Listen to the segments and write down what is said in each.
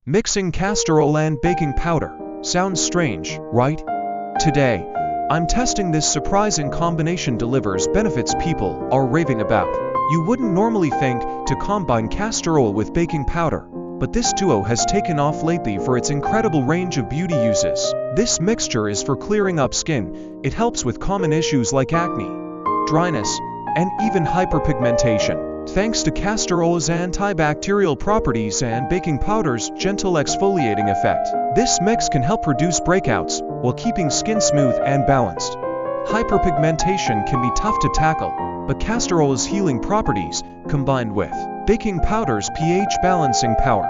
Mixing castor oil and baking powder. Sounds strange, right? Today, I'm testing this surprising combination delivers benefits people are raving about. You wouldn't normally think to combine castor oil with baking powder, but this duo has taken off lately for its incredible range of beauty uses. This mixture is for clearing up skin. It helps with common issues like acne, dryness, and even hyperpigmentation. Thanks to castor oil's antibacterial properties and baking powder's gentle exfoliating effect, this mix can help reduce breakouts while keeping skin smooth and balanced. Hyperpigmentation can be tough to tackle, but castor oil's healing properties, combined with baking powder's pH balancing power,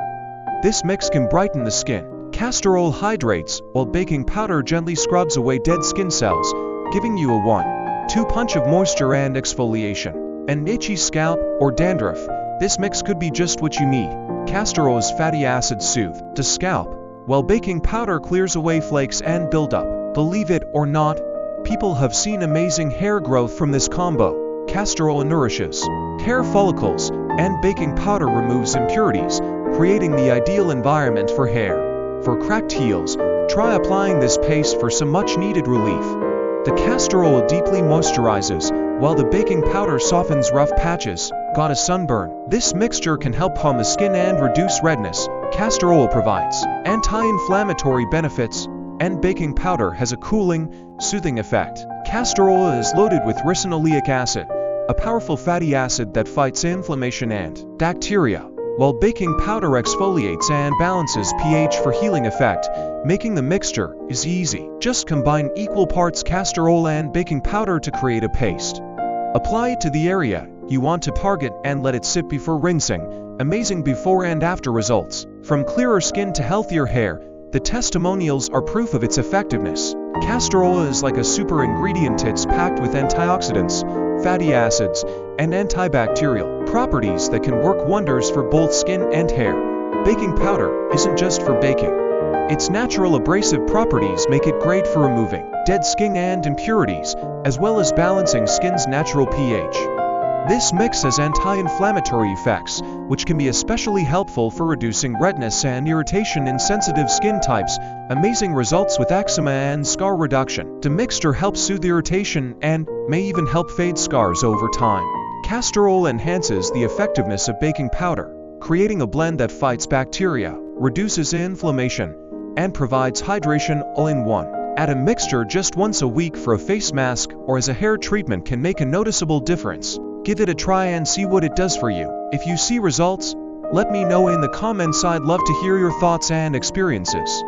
this mix can brighten the skin. Castor oil hydrates, while baking powder gently scrubs away dead skin cells, giving you a 1-2 punch of moisture and exfoliation. An itchy scalp or dandruff, this mix could be just what you need. Castor oil's fatty acids soothe the scalp, while baking powder clears away flakes and buildup. Believe it or not, people have seen amazing hair growth from this combo. Castor oil nourishes hair follicles, and baking powder removes impurities, creating the ideal environment for hair. For cracked heels, try applying this paste for some much-needed relief. The castor oil deeply moisturizes, while the baking powder softens rough patches. Got a sunburn? This mixture can help calm the skin and reduce redness. Castor oil provides anti-inflammatory benefits, and baking powder has a cooling, soothing effect. Castor oil is loaded with ricinoleic acid, a powerful fatty acid that fights inflammation and bacteria, while baking powder exfoliates and balances pH for healing effect, making the mixture is easy. Just combine equal parts castor oil and baking powder to create a paste. Apply it to the area you want to target and let it sit before rinsing. Amazing before and after results. From clearer skin to healthier hair, the testimonials are proof of its effectiveness. Castor oil is like a super ingredient. It's packed with antioxidants, fatty acids, and antibacterial properties that can work wonders for both skin and hair. Baking powder isn't just for baking. Its natural abrasive properties make it great for removing dead skin and impurities, as well as balancing skin's natural pH. This mix has anti-inflammatory effects, which can be especially helpful for reducing redness and irritation in sensitive skin types. Amazing results with eczema and scar reduction. The mixture helps soothe irritation and may even help fade scars over time. Castor oil enhances the effectiveness of baking powder, creating a blend that fights bacteria, reduces inflammation, and provides hydration all in one. Add a mixture just once a week for a face mask or as a hair treatment can make a noticeable difference. Give it a try and see what it does for you. If you see results, let me know in the comments. I'd love to hear your thoughts and experiences.